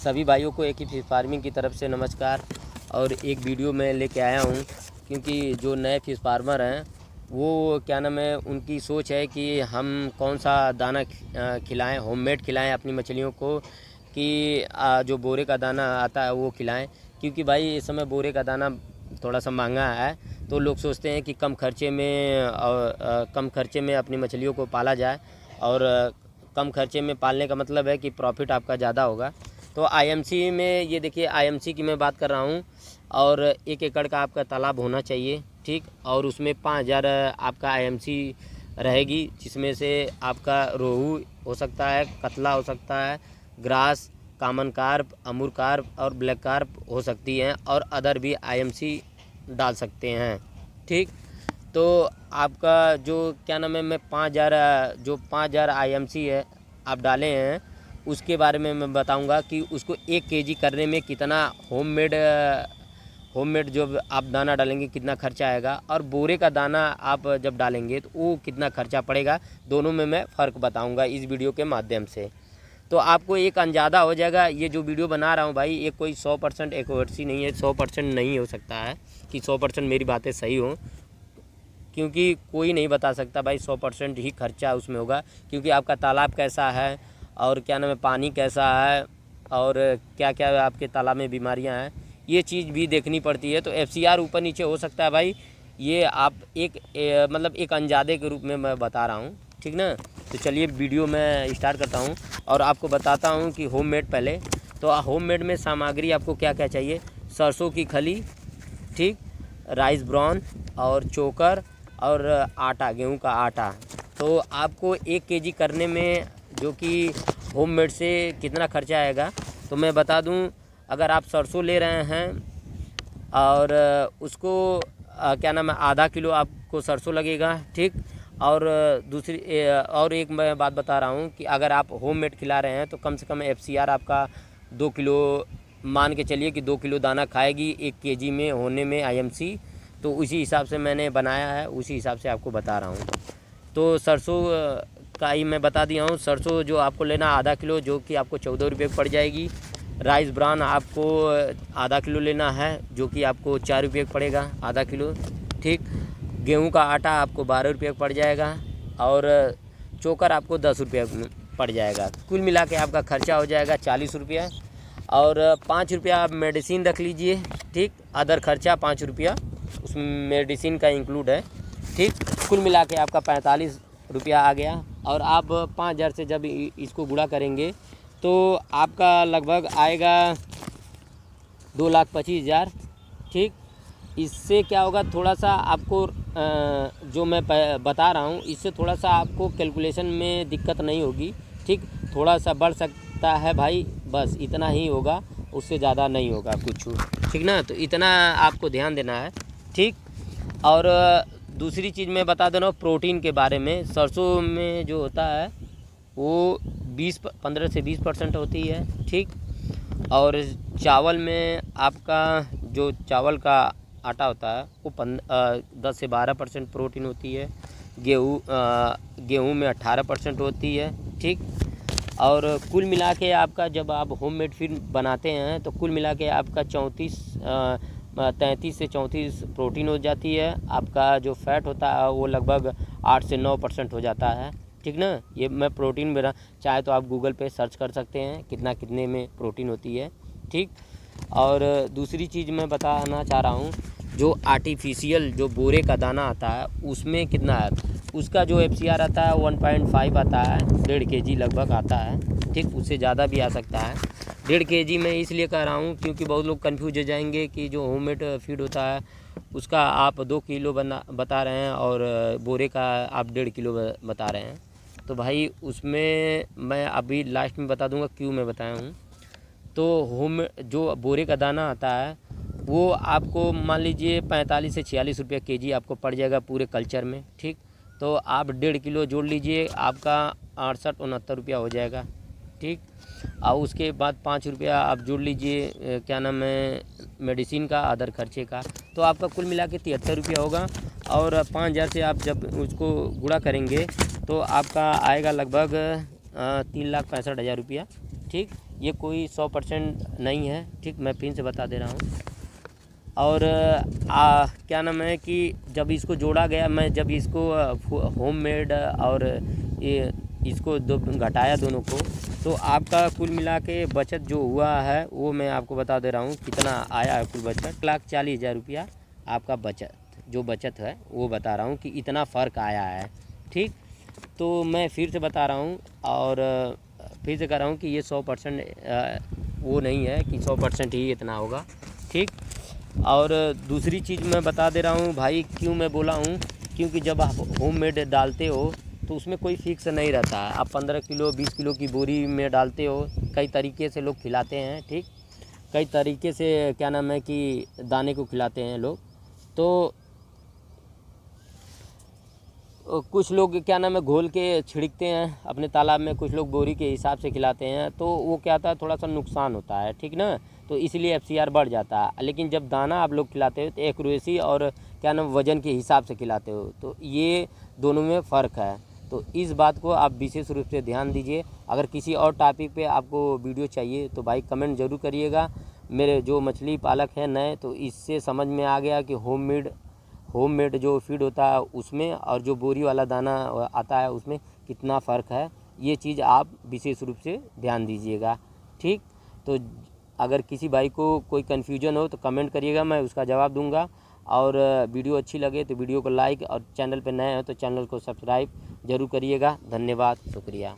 सभी भाइयों को एक ही फिश फार्मिंग की तरफ से नमस्कार। और एक वीडियो मैं लेके आया हूँ क्योंकि जो नए फिश फार्मर हैं वो क्या नाम है, उनकी सोच है कि हम कौन सा दाना खिलाएं, होममेड खिलाएं अपनी मछलियों को कि जो बोरे का दाना आता है वो खिलाएं। क्योंकि भाई इस समय बोरे का दाना थोड़ा सा महंगा है, तो लोग सोचते हैं कि कम खर्चे में अपनी मछलियों को पाला जाए। और कम खर्चे में पालने का मतलब है कि प्रॉफिट आपका ज़्यादा होगा। तो आईएमसी में ये देखिए, आईएमसी की मैं बात कर रहा हूँ। और 1 एकड़ का आपका तालाब होना चाहिए, ठीक। और उसमें 5000 आपका आईएमसी रहेगी, जिसमें से आपका रोहू हो सकता है, कतला हो सकता है, ग्रास, कॉमन कार्प, अमूर कार्प और ब्लैक कार्प हो सकती हैं, और अदर भी आईएमसी डाल सकते हैं, ठीक। तो आपका जो क्या नाम है, मैं 5000 आईएमसी है आप डाले हैं, उसके बारे में मैं बताऊंगा कि उसको 1 केजी करने में कितना होममेड जो आप दाना डालेंगे कितना खर्चा आएगा, और बोरे का दाना आप जब डालेंगे तो वो कितना खर्चा पड़ेगा। दोनों में मैं फ़र्क बताऊंगा इस वीडियो के माध्यम से। तो आपको एक अंदाज़ा हो जाएगा। ये जो वीडियो बना रहा हूँ भाई, ये कोई 100% एक्यूरेसी नहीं है, 100% नहीं हो सकता है कि 100% मेरी बातें सही हों, क्योंकि कोई नहीं बता सकता भाई 100% ही खर्चा उसमें होगा। क्योंकि आपका तालाब कैसा है और क्या नाम है, पानी कैसा है, और क्या क्या आपके तालाब में बीमारियां हैं, ये चीज़ भी देखनी पड़ती है। तो एफसीआर ऊपर नीचे हो सकता है भाई, ये आप मतलब एक अंदाजे के रूप में मैं बता रहा हूँ, ठीक ना। तो चलिए वीडियो मैं स्टार्ट करता हूँ और आपको बताता हूँ कि होममेड पहले। तो होममेड में सामग्री आपको क्या क्या चाहिए। सरसों की खली, ठीक, राइस ब्राउन और चोकर और आटा, गेहूं का आटा। तो आपको 1 केजी करने में जो कि होममेड से कितना खर्चा आएगा तो मैं बता दूं। अगर आप सरसों ले रहे हैं और उसको क्या नाम है, आधा किलो आपको सरसों लगेगा, ठीक। और और एक मैं बात बता रहा हूँ कि अगर आप होममेड खिला रहे हैं तो कम से कम एफसीआर आपका 2 किलो मान के चलिए कि 2 किलो दाना खाएगी 1 केजी में होने में आईएमसी। तो उसी हिसाब से मैंने बनाया है, उसी हिसाब से आपको बता रहा हूँ। तो सरसों का ही मैं बता दिया हूँ। सरसों जो आपको लेना आधा किलो, जो कि आपको 14 रुपये पड़ जाएगी। राइस ब्रान आपको आधा किलो लेना है, जो कि आपको 4 रुपये पड़ेगा आधा किलो, ठीक। गेहूं का आटा आपको 12 रुपये पड़ जाएगा, और चोकर आपको 10 रुपये पड़ जाएगा। कुल मिला के आपका खर्चा हो जाएगा 40 रुपया। और 5 रुपया आप मेडिसिन रख लीजिए, ठीक। अदर खर्चा 5 रुपया उसमें मेडिसिन का इंक्लूड है, ठीक। कुल मिला के आपका 45 रुपया आ गया। और आप 5000 से जब इसको गुणा करेंगे तो आपका लगभग आएगा 2,25,000, ठीक। इससे क्या होगा, थोड़ा सा आपको जो मैं बता रहा हूँ इससे थोड़ा सा आपको कैलकुलेशन में दिक्कत नहीं होगी, ठीक। थोड़ा सा बढ़ सकता है भाई, बस इतना ही होगा, उससे ज़्यादा नहीं होगा कुछ, ठीक ना। तो इतना आपको ध्यान देना है, ठीक। और दूसरी चीज़ मैं बता दे रहा हूँ प्रोटीन के बारे में। सरसों में जो होता है वो 15 से 20% होती है, ठीक। और चावल में आपका जो चावल का आटा होता है वो 10 से 12% प्रोटीन होती है। गेहूँ में 18% होती है, ठीक। और कुल मिला के आपका जब आप होममेड फीड बनाते हैं तो कुल मिला के आपका 33 से 34 प्रोटीन हो जाती है। आपका जो फैट होता है वो लगभग 8 से 9% हो जाता है, ठीक ना। ये मैं प्रोटीन मेरा, चाहे तो आप गूगल पे सर्च कर सकते हैं कितने में प्रोटीन होती है, ठीक। और दूसरी चीज़ मैं बताना चाह रहा हूँ, जो आर्टिफिशियल जो बोरे का दाना आता है उसमें कितना है, उसका जो एफसीआर आता है 1.5 आता है, 1.5 केजी लगभग आता है, ठीक। उससे ज़्यादा भी आ सकता है। 1.5 केजी मैं इसलिए कह रहा हूँ क्योंकि बहुत लोग कंफ्यूज हो जाएंगे कि जो होममेड फीड होता है उसका आप 2 किलो बता रहे हैं और बोरे का आप 1.5 किलो बता रहे हैं। तो भाई उसमें मैं अभी लास्ट में बता दूंगा क्यों मैं बताया हूँ। तो जो बोरे का दाना आता है वो आपको मान लीजिए 45 से 46 रुपये केजी आपको पड़ जाएगा पूरे कल्चर में, ठीक। तो आप 1.5 किलो जोड़ लीजिए, आपका 68-69 रुपया हो जाएगा, ठीक। और उसके बाद 5 रुपया आप जोड़ लीजिए क्या नाम है, मेडिसिन का, अदर खर्चे का। तो आपका कुल मिला के 73 रुपया होगा। और 5000 से आप जब उसको गुणा करेंगे तो आपका आएगा लगभग 3,65,000 रुपया, ठीक, ये कोई 100% नहीं है। ठीक, मैं फिर से बता दे रहा हूँ। और क्या नाम है कि जब इसको जोड़ा गया, मैं जब इसको होममेड और ये इसको दो घटाया दोनों को, तो आपका कुल मिला के बचत जो हुआ है वो मैं आपको बता दे रहा हूँ कितना आया है। कुल बचत 1,40,000 रुपया आपका बचत, जो बचत है वो बता रहा हूँ कि इतना फ़र्क आया है। ठीक, तो मैं फिर से बता रहा हूँ और फिर से कह रहा हूँ कि ये 100% वो नहीं है कि 100% ही इतना होगा। ठीक, और दूसरी चीज़ मैं बता दे रहा हूँ भाई, क्यों मैं बोला हूँ, क्योंकि जब आप होममेड डालते हो तो उसमें कोई फिक्स नहीं रहता है। आप 15 किलो 20 किलो की बोरी में डालते हो, कई तरीके से लोग खिलाते हैं। ठीक, कई तरीके से क्या नाम है कि दाने को खिलाते हैं लोग। तो कुछ लोग क्या नाम है घोल के छिड़कते हैं अपने तालाब में, कुछ लोग बोरी के हिसाब से खिलाते हैं, तो वो क्या होता है थोड़ा सा नुकसान होता है। ठीक ना, तो इसलिए FCR बढ़ जाता है। लेकिन जब दाना आप लोग खिलाते हो तो एक्यूरेसी और क्या नाम वज़न के हिसाब से खिलाते हो, तो ये दोनों में फ़र्क है। तो इस बात को आप विशेष रूप से ध्यान दीजिए। अगर किसी और टॉपिक पे आपको वीडियो चाहिए तो भाई कमेंट ज़रूर करिएगा। मेरे जो मछली पालक हैं नए, तो इससे समझ में आ गया कि होममेड जो फीड होता है उसमें और जो बोरी वाला दाना आता है उसमें कितना फ़र्क है। ये चीज़ आप विशेष रूप से ध्यान दीजिएगा। ठीक, तो अगर किसी भाई को कोई कन्फ्यूजन हो तो कमेंट करिएगा, मैं उसका जवाब दूंगा। और वीडियो अच्छी लगे तो वीडियो को लाइक, और चैनल पर नए हो तो चैनल को सब्सक्राइब ज़रूर करिएगा। धन्यवाद, शुक्रिया।